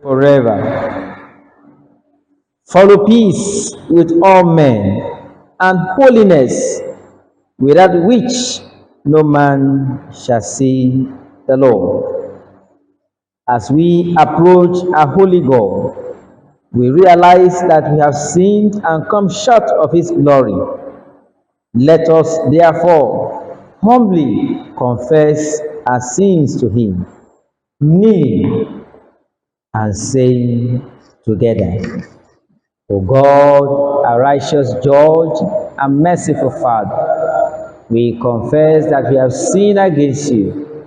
Forever. Follow peace with all men and holiness, without which no man shall see the Lord. As we approach a holy God, we realize that we have sinned and come short of His glory. Let us therefore humbly confess our sins to Him, kneeling and saying together, O God, a righteous judge and merciful Father, we confess that we have sinned against you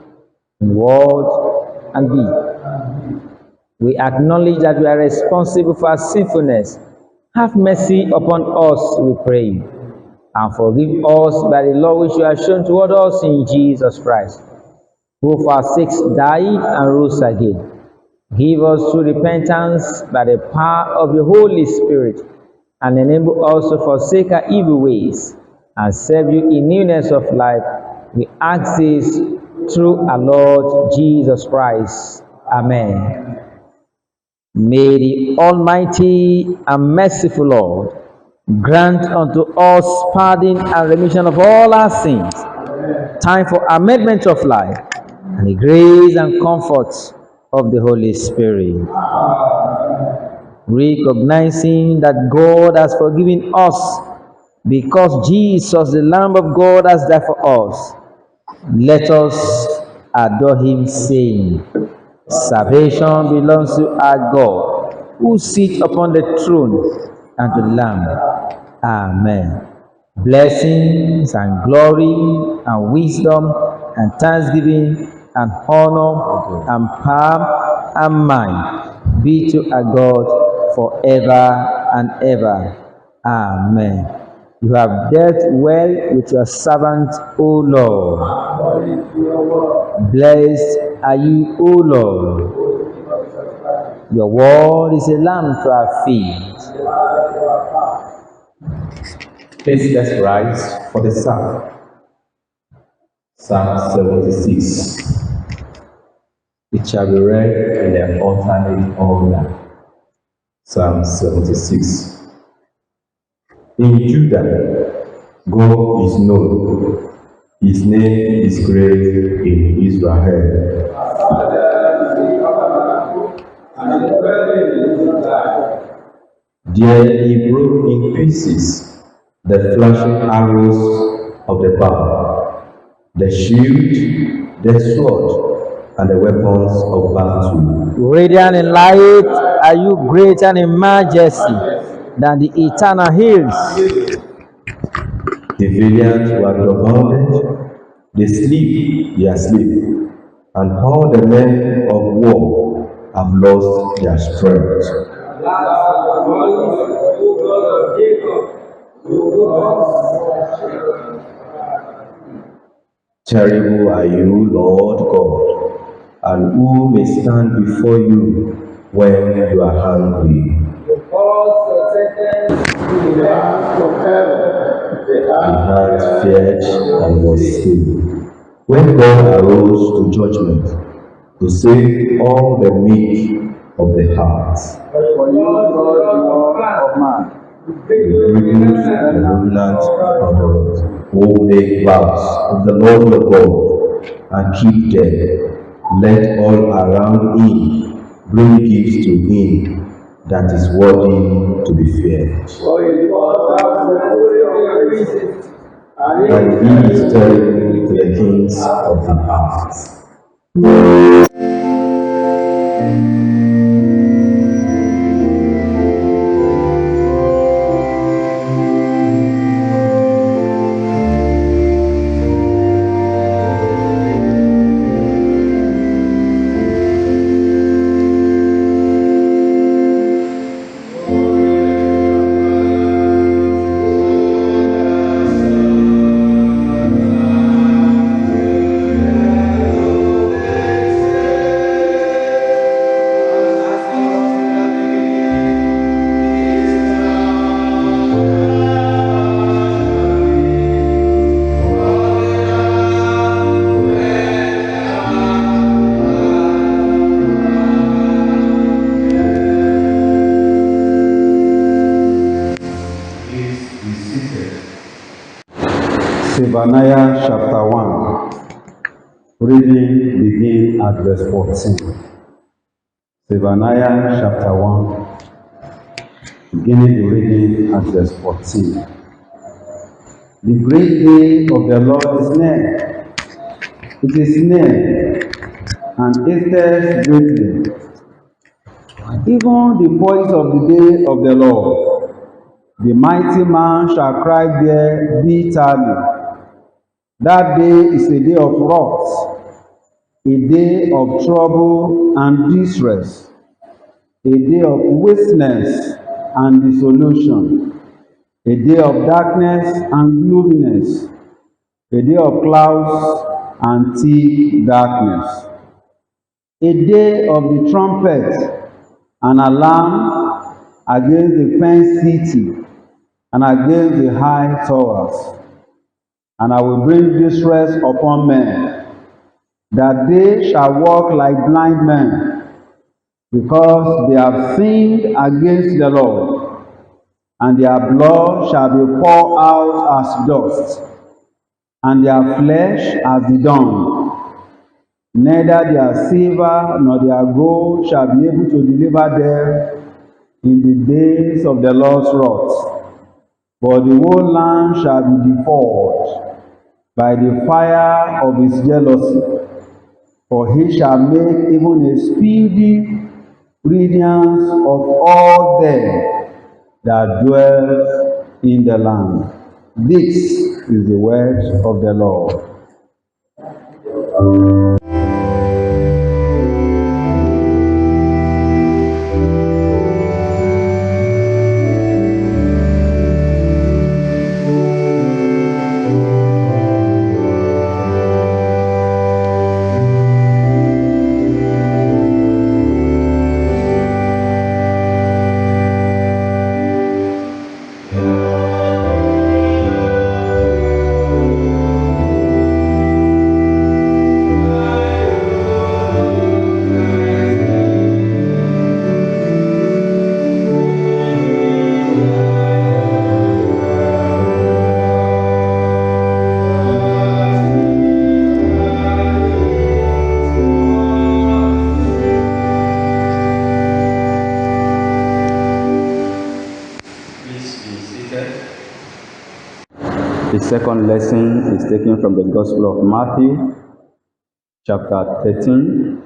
in word and deed. We acknowledge that we are responsible for our sinfulness. Have mercy upon us, we pray, and forgive us by the love which you have shown toward us in Jesus Christ, who for our sakes died and rose again. Give us through repentance by the power of the Holy Spirit, and enable us to forsake our evil ways and serve you in newness of life. We ask this through our Lord Jesus Christ. Amen. May the Almighty and merciful Lord grant unto us pardon and remission of all our sins, time for amendment of life, and the grace and comfort of the Holy Spirit. Recognizing that God has forgiven us because Jesus, the Lamb of God, has died for us, let us adore Him, saying, Salvation belongs to our God, who sits upon the throne, and to the Lamb. Amen. Blessings and glory and wisdom and thanksgiving and honor and power and might be to our God forever and ever. Amen. You have dealt well with your servant, O Lord. Blessed are you, O Lord. Your word is a lamp to our feet. Please let's rise for the psalm. Psalm 76. It shall be read in the alternate order. Psalm 76. In Judah, God is known. His name is great in Israel. There He broke in pieces the flashing arrows of the bow, the shield, the sword, and the weapons of battle. Radiant in light, are you greater in majesty than the eternal hills? The valiant were dumbfounded, they sleep, they are asleep, and all the men of war have lost their strength. Terrible are you, Lord God, and who may stand before you when you are angry? The heart feared and was still. When God arose to judgment, to save all the meek of the heart, you rebuke the remnant of the Lord, who make vows of the Lord your God, and keep them. Let all around him bring gifts to him that is worthy to be feared. And he is terrible to the kings of the earth. Zephaniah chapter 1, reading begin at verse 14. Zephaniah chapter 1, beginning the reading at verse 14. The great day of the Lord is near. It is near, and hateth greatly. Even the voice of the day of the Lord, the mighty man shall cry there bitterly. That day is a day of wrath, a day of trouble and distress, a day of wasteness and dissolution, a day of darkness and gloominess, a day of clouds and thick darkness, a day of the trumpet and alarm against the fenced city and against the high towers. And I will bring distress upon men, that they shall walk like blind men, because they have sinned against the Lord, and their blood shall be poured out as dust, and their flesh as the dung. Neither their silver nor their gold shall be able to deliver them in the days of the Lord's wrath. For the whole land shall be devoured by the fire of his jealousy. For he shall make even a speedy radiance of all them that dwell in the land. This is the word of the Lord. The second lesson is taken from the Gospel of Matthew, chapter 13,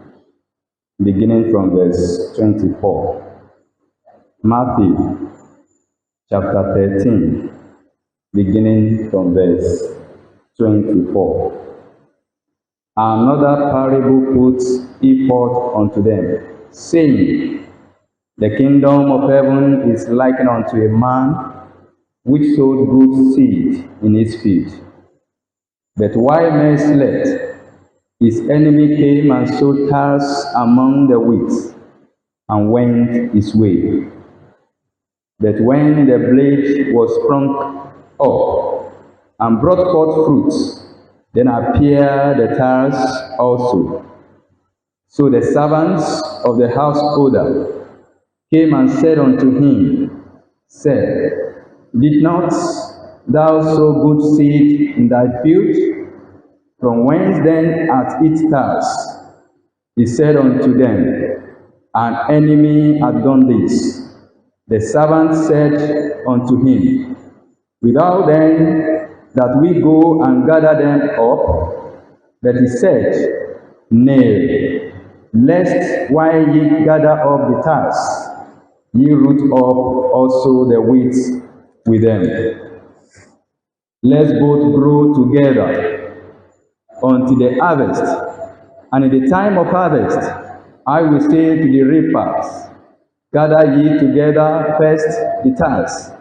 beginning from verse 24. Matthew, chapter 13, beginning from verse 24. Another parable puts he forth unto them, saying, The kingdom of heaven is likened unto a man which sowed good seed in his field. But while men slept, his enemy came and sowed tares among the wheat, and went his way. But when the blade was sprung up, and brought forth fruit, then appeared the tares also. So the servants of the householder came and said unto him, said, Did not thou sow good seed in thy field? From whence then hath it tares? He said unto them, An enemy hath done this. The servant said unto him, Without then that we go and gather them up? But he said, Nay, lest while ye gather up the tares, ye root up also the wheat with them. Let's both grow together until the harvest. And in the time of harvest, I will say to the reapers, Gather ye together first the tares,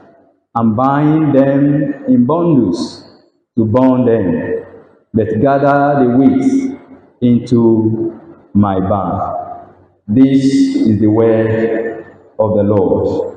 and bind them in bundles to burn them, but gather the wheat into my barn. This is the word of the Lord.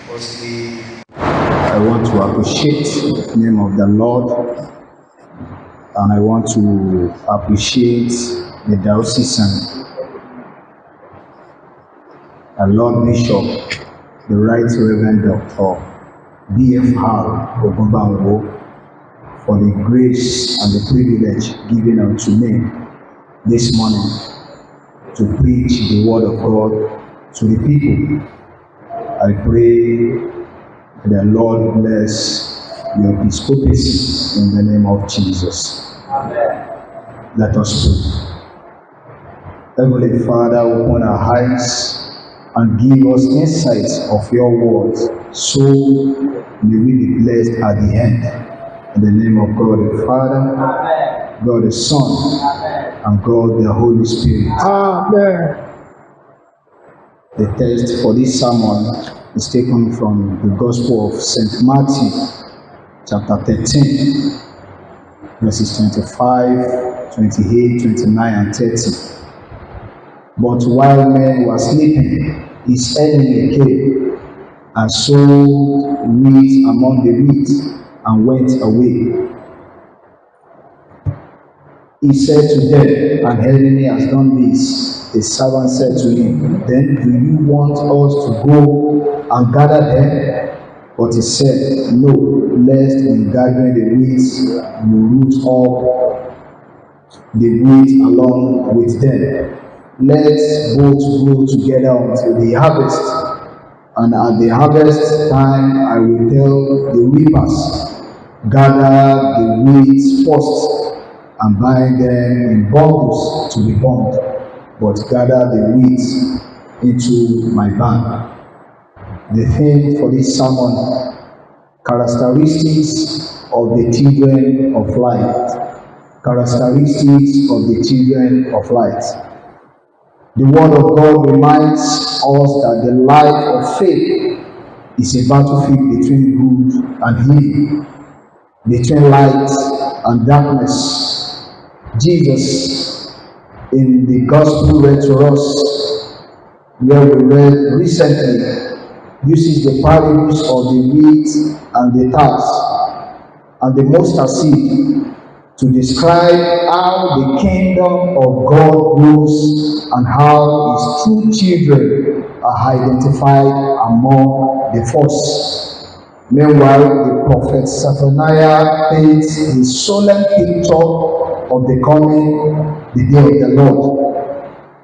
Firstly, I want to appreciate the name of the Lord, and I want to appreciate the Diocesan, the Lord Bishop, the Right Reverend Dr. B.F.R. Ogunbanwo, for the grace and the privilege given unto me this morning to preach the word of God to the people. I pray the Lord bless your episcopacy in the name of Jesus. Amen. Let us pray. Heavenly Father, open our eyes and give us insights of your words, so may we be blessed at the end. In the name of God the Father, Amen. God the Son, Amen. And God the Holy Spirit. Amen. The text for this sermon is taken from the Gospel of St. Matthew, chapter 13, verses 25, 28, 29, and 30. But while men were sleeping, his enemy came and sowed wheat among the wheat and went away. He said to them, An enemy has done this. The servant said to him, Then do you want us to go and gather them? But he said, No, lest in gathering the wheat you root up the wheat along with them. Let's both grow together until the harvest. And at the harvest time I will tell the reapers, Gather the wheat first, and bind them in bundles to be burned, but gather the wheat into my barn. The theme for this sermon Characteristics of the children of light. Characteristics of the children of light. The Word of God reminds us that the life of faith is a battlefield between good and evil, between light and darkness. Jesus, in the Gospel read to us, where we read recently, uses the parables of the wheat and the tares and the mustard seed to describe how the kingdom of God grows and how his true children are identified among the first. Meanwhile, the prophet Zephaniah paints a solemn picture of the day of the Lord,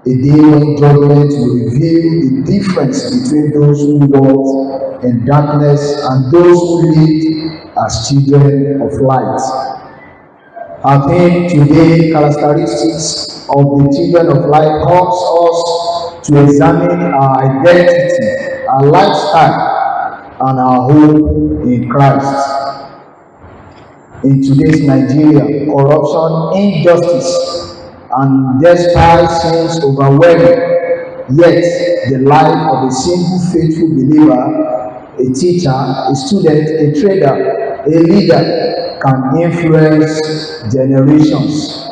a day when judgment will reveal the difference between those who walk in darkness and those who live as children of light. Our theme today, characteristics of the children of light, calls us to examine our identity, our lifestyle, and our hope in Christ. In today's Nigeria, corruption, injustice, and despite seems overwhelming, yet the life of a single faithful believer, a teacher, a student, a trader, a leader, can influence generations.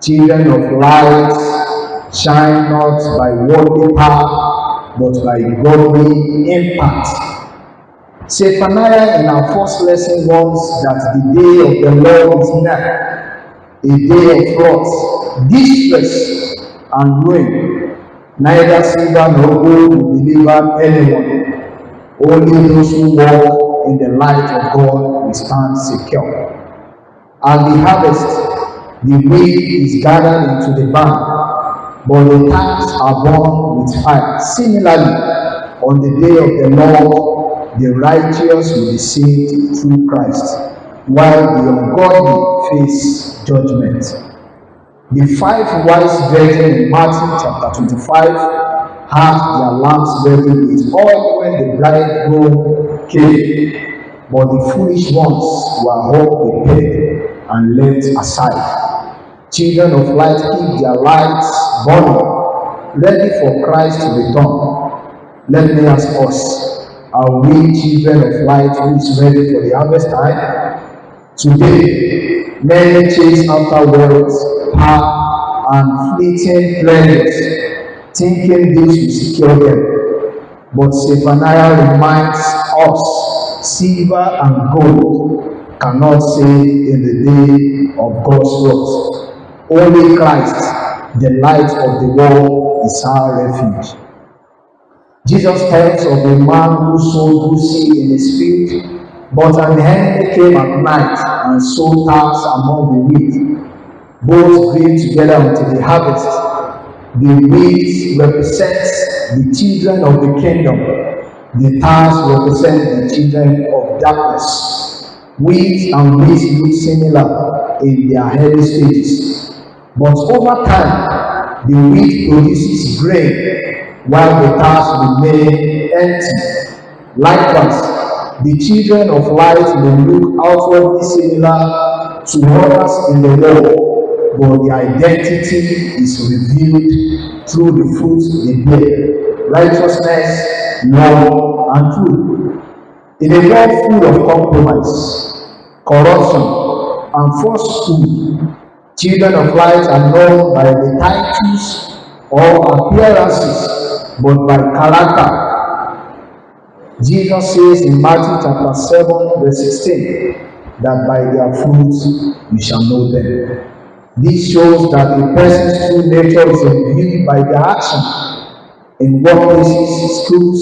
Children of light shine not by worldly power, but by godly impact. Zephaniah in our first lesson warns that the day of the Lord is near, a day of floods, distress, and ruin. Neither silver nor gold will deliver anyone. Only those who walk in the light of God will stand secure. And the harvest, the wheat is gathered into the barn, but the tares are burned with fire. Similarly, on the day of the Lord, the righteous will be saved through Christ, while the ungodly face judgment. The 5 wise virgins in Matthew chapter 25 had their lamps ready with oil when the bridegroom came, but the foolish ones were all prepared and left aside. Children of light keep their lights burning, ready for Christ to return. Let me ask us, are we children of light who is ready for the harvest time? Today, many chase after wealth, power, and fleeting pleasures, thinking this will secure them. But Zephaniah reminds us, silver and gold cannot save in the day of God's wrath. Only Christ, the light of the world, is our refuge. Jesus tells of a man who sowed good seed in his field, but an enemy came at night and sowed tares among the wheat. Both grew together until the harvest. The wheat represents the children of the kingdom. The tares represent the children of darkness. Wheat and wheat look similar in their early stages, but over time, the wheat produces grain, while the tares remain empty. Likewise, the children of light may look outwardly similar to others in the world, but their identity is revealed through the fruits they bear: righteousness, love, and truth. In a world full of compromise, corruption, and falsehood, children of light are known by the titles or appearances, but by character. Jesus says in Matthew chapter 7, verse 16, that by their fruits you shall know them. This shows that a person's true nature is revealed by their action. In workplaces, schools,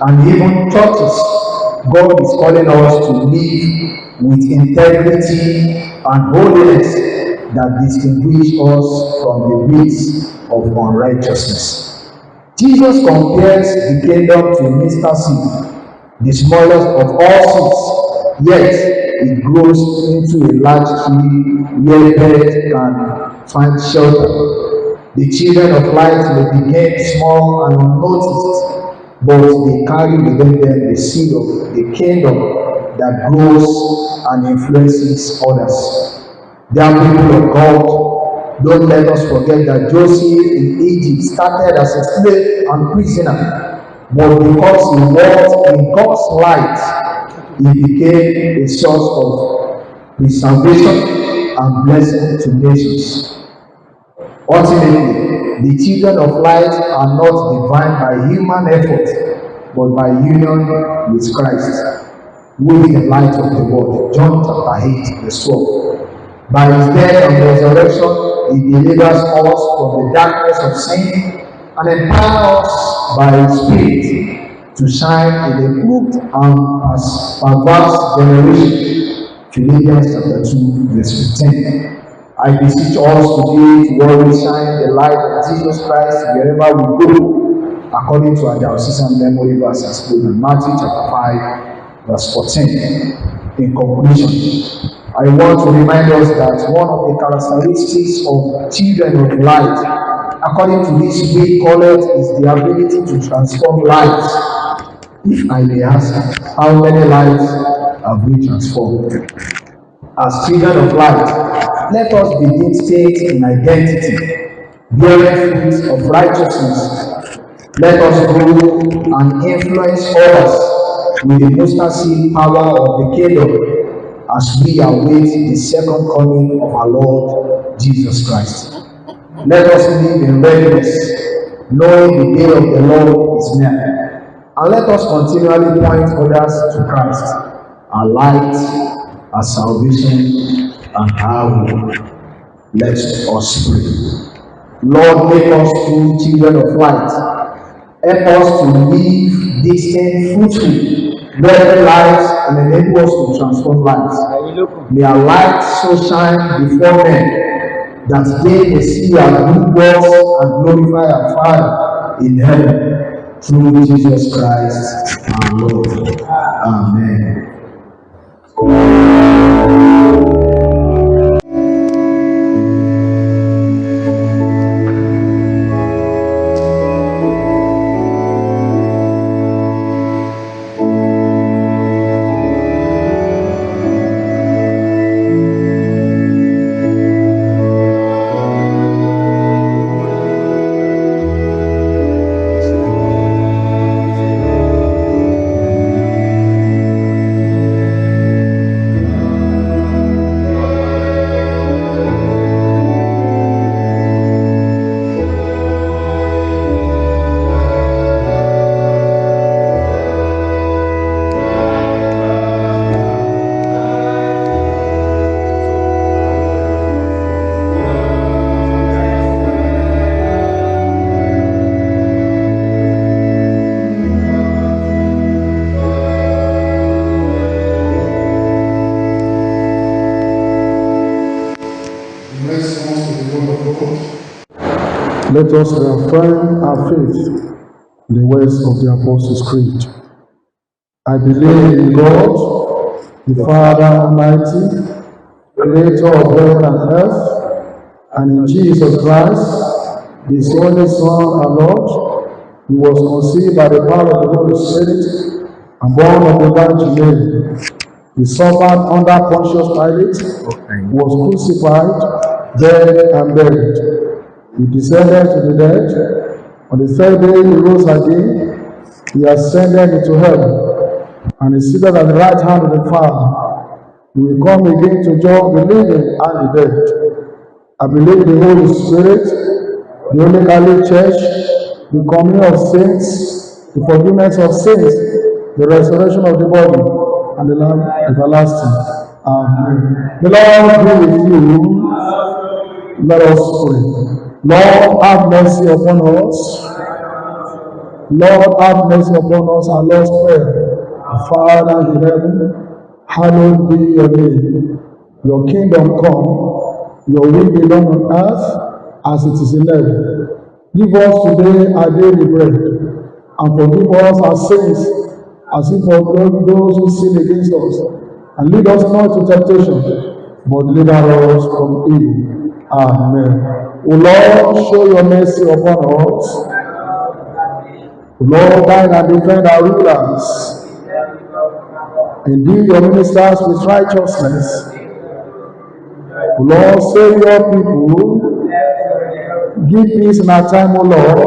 and even churches, God is calling us to live with integrity and holiness that distinguish us from the weeds of unrighteousness. Jesus compares the kingdom to a mustard seed, the smallest of all seeds, yet it grows into a large tree where birds can find shelter. The children of light may begin small and unnoticed, but they carry within them the seed of the kingdom that grows and influences others. Dear people of God, don't let us forget that Joseph in Egypt started as a slave and prisoner, but because he walked in God's light, he became a source of preservation and blessing to nations. Ultimately, the children of light are not defined by human effort, but by union with Christ, who is the light of the world. John chapter 8, verse 12. By his death and resurrection, he delivers us from the darkness of sin and empowers us by his Spirit to shine in a crooked and perverse generation. Philippians chapter 2, verse 15. I beseech us today to always shine the light of Jesus Christ wherever we go, according to our diocesan memory verse as quoted in Matthew chapter 5, verse 14. In conclusion, I want to remind us that one of the characteristics of children of light, according to this great college, is the ability to transform lives. If I may ask, how many lives have we transformed? As children of light, let us begin state in identity, bearing fruits of righteousness. Let us grow and influence others with the mustard seed power of the kingdom as we await the second coming of our Lord Jesus Christ. Let us live in readiness, knowing the day of the Lord is near. And let us continually point others to Christ, our light, our salvation, and our hope. Let us pray. Lord, make us true children of light. Help us to live distinct, fruitful, godly lives and enable us to transform lives. May our light so shine before men that they may see our good works and glorify our Father in heaven. Through Jesus Christ our Lord. Amen. Let us reaffirm our faith in the words of the Apostles' Creed. I believe in God, the Father Almighty, creator of heaven and earth, and in Jesus Christ, his only Son, our Lord, who was conceived by the power of the Holy Spirit and born of the Virgin Mary. He suffered under Pontius Pilate, was crucified, dead, and buried. He descended to the dead. On the third day he rose again. He ascended into heaven, and is seated at the right hand of the Father. He will come again to judge the living and the dead. I believe in the Holy Spirit, the Holy Catholic Church, the communion of saints, the forgiveness of sins, the resurrection of the body, and the life everlasting. Amen. The Lord be with you. Let us pray. Lord, have mercy upon us. Lord, have mercy upon us. Our Lord's Prayer. Father in heaven, hallowed be your name. Your kingdom come, your will be done on earth as it is in heaven. Give us today our daily bread, and forgive us our sins, as we forgive those who sin against us. And lead us not to temptation, but deliver us from evil. Amen. O Lord, show your mercy upon us. O Lord, guide and defend our rulers. Indeed, your ministers with righteousness. Lord, save your people. Give peace in our time, O Lord.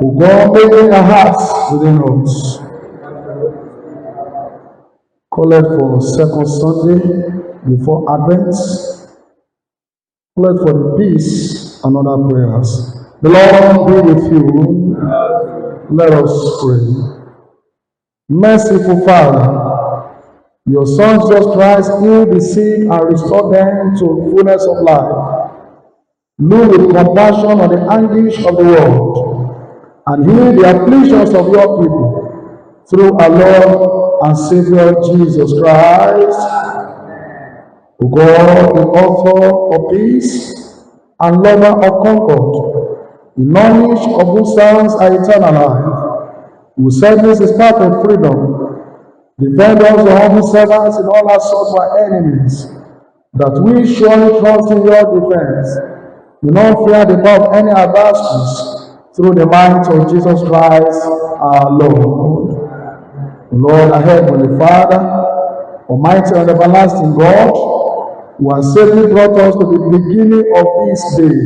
O God, open our hearts within us. Call it for second Sunday before Advent. Call it for the peace and other prayers. The Lord be with you. Let us pray. Merciful Father, your Son Jesus Christ healed the sick and restored them to fullness of life. Look with compassion on the anguish of the world and heal the afflictions of your people through our Lord and Savior Jesus Christ. O God, the author of peace and lover of concord, in knowledge of whose sons are eternal life, whose service is perfect freedom, defend us, your humble servants, in all assaults of our enemies, that we surely trust in your defense, do not fear the power of any adversaries, through the might of Jesus Christ our Lord. Lord, our Heavenly Father, Almighty and everlasting God, who has safely brought us to the beginning of this day,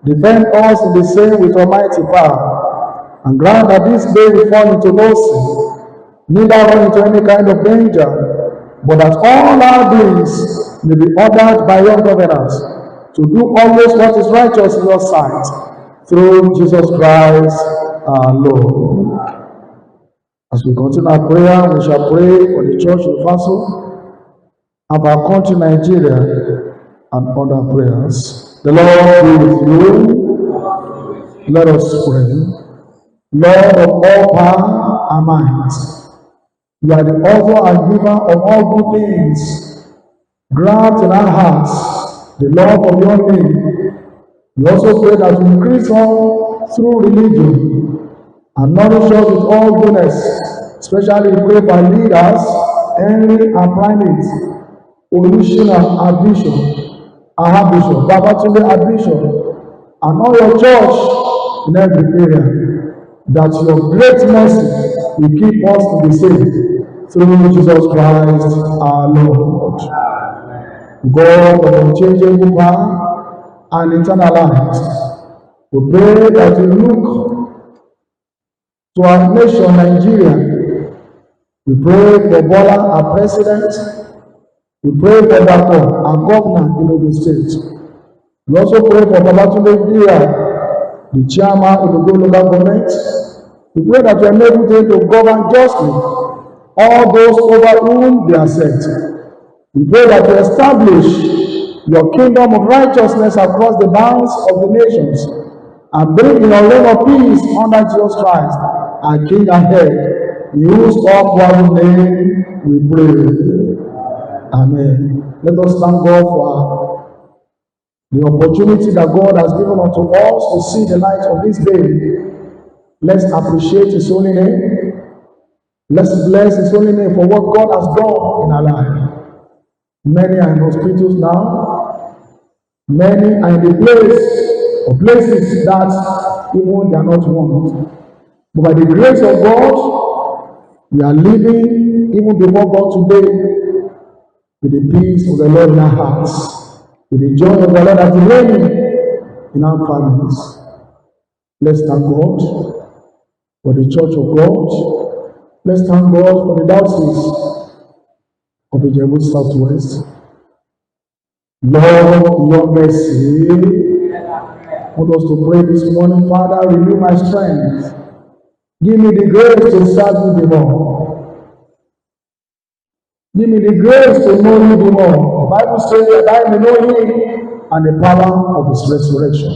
defend us in the same with almighty power, and grant that this day we fall into no sin, neither run into any kind of danger, but that all our days may be ordered by your governance, to do always what is righteous in your sight, through Jesus Christ our Lord. As we continue our prayer, we shall pray for the church universal, of our country Nigeria, and other prayers. The Lord be with you. Let us pray. Lord of all power and might, you are the author and giver of all good things. Grant in our hearts the love of your name. We also pray that you increase us through religion and nourish us with all goodness. Especially we pray for our leaders, Henry and Primate, Olushina and Bishop, Bishop, Babatunde and Bishop, and all your church in every area, that your great mercy will keep us to be saved through Jesus Christ our Lord. God of unchangeable power and eternal light, we pray that you look to our nation, Nigeria. We pray for Bola, our president. We pray for Dako, our governor in Ogun State. We also pray for Babatunde Dia, the chairman of the local government. We pray that you enable them to govern justly all those over whom they are set. We pray that you establish your kingdom of righteousness across the bounds of the nations and bring in your reign of peace under Jesus Christ, our King and Head, in whose all-powerful name we pray. Amen. Let us thank God for the opportunity that God has given unto us to see the light of this day. Let's appreciate His holy name. Let's bless His holy name for what God has done in our life. Many are in hospitals now. Many are in the places that even they are not wanted. But by the grace of God, we are living even before God today with the peace of the Lord in our hearts, with the joy of the Lord that is reigning in our families. Let's thank God for the church of God. Let's thank God for the Diocese of Ijebu Southwest. Lord, in your mercy, I want us to pray this morning. Father, renew my strength. Give me the grace to serve you the more. Give me the grace to know you the more. The Bible says that I may know him and the power of his resurrection.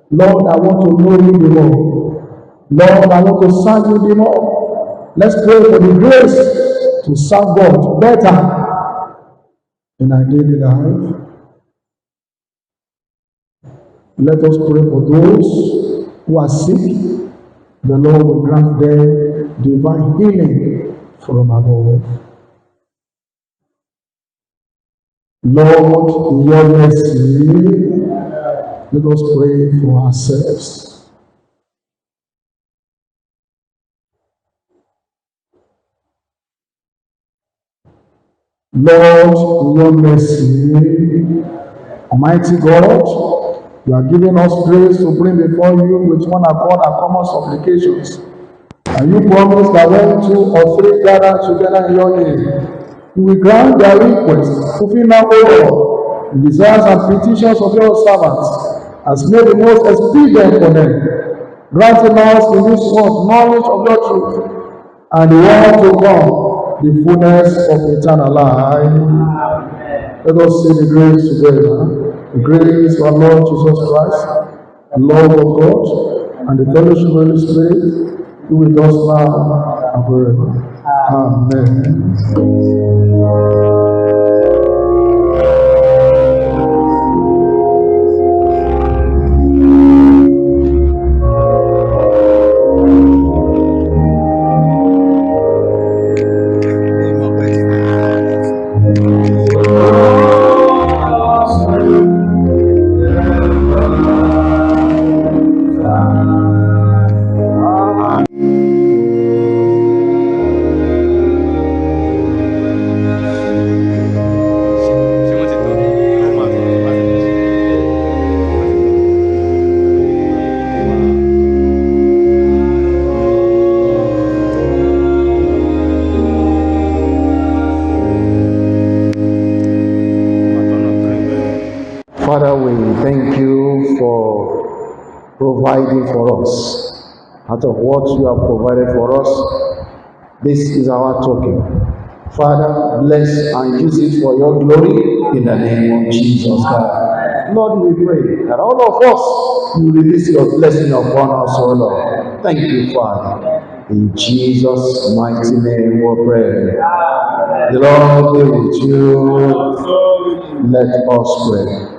Lord, I want to know you the more. Lord, I want to serve you the more. Let's pray for the grace to serve God better in our daily life. Let us pray for those who are sick. The Lord will grant them divine healing from above. Lord, in your mercy, let us pray for ourselves. Lord, in your mercy, Almighty God, you are giving us grace to bring before you with one accord our common supplications. And you promise that when two or three gather together in your name, you will grant their requests, fulfill now, O Lord, the desires and petitions of your servants, as may the most expedient for them. Granting us in this world knowledge of your truth, and the world to come, the fullness of eternal life. Let us say the grace together. The grace of our Lord Jesus Christ, the love of God, and the fellowship of the Holy Spirit be with us now and forever. Amen. Father, we thank you for providing for us. Out of what you have provided for us, this is our token. Father, bless and use it for your glory in the name of Jesus Christ. Lord, we pray that all of us, you release your blessing upon us, O Lord. Thank you, Father. In Jesus' mighty name we pray. The Lord be with you. Let us pray.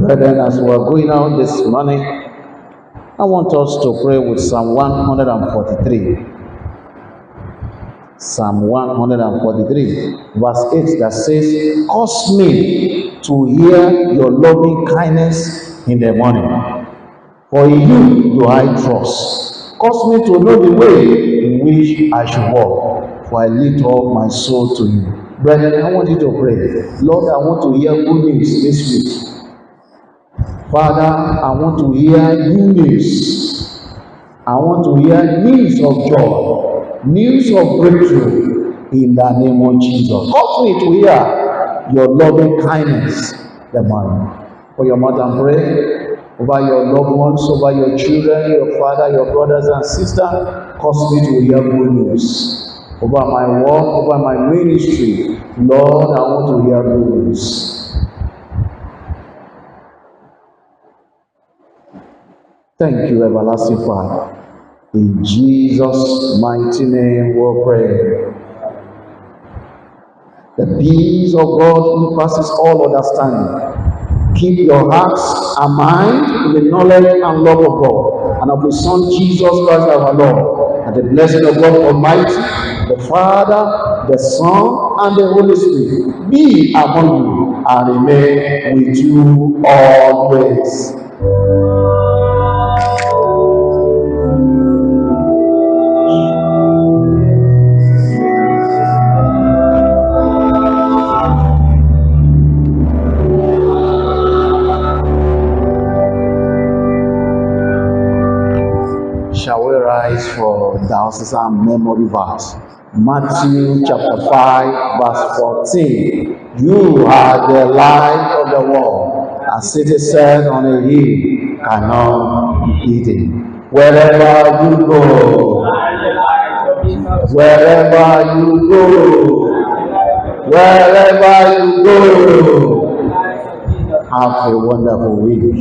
Brethren, as we are going out this morning, I want us to pray with Psalm 143. Psalm 143, verse 8, that says, "Cause me to hear your loving kindness in the morning, for in you do I trust. Cause me to know the way in which I should walk, for I lift up my soul to you." Brethren, I want you to pray. Lord, I want to hear good news this week. Father, I want to hear good news. I want to hear news of joy, news of breakthrough in the name of Jesus. Cause me to hear your loving kindness the morning. For your mother and pray over your loved ones, over your children, your father, your brothers and sisters. Cause me to hear good news. Over my work, over my ministry. Lord, I want to hear good news. Thank you, everlasting Father. In Jesus' mighty name we pray. The peace of God who passes all understanding, keep your hearts and mind in the knowledge and love of God and of His Son Jesus Christ our Lord, and the blessing of God Almighty, the Father, the Son, and the Holy Spirit be among you and remain with you always. Shall we rise for Diocese memory verse? Matthew chapter 5, verse 14. You are the light of the world. A city set on a hill cannot be hidden. Wherever you go, wherever you go, wherever you go, have a wonderful week.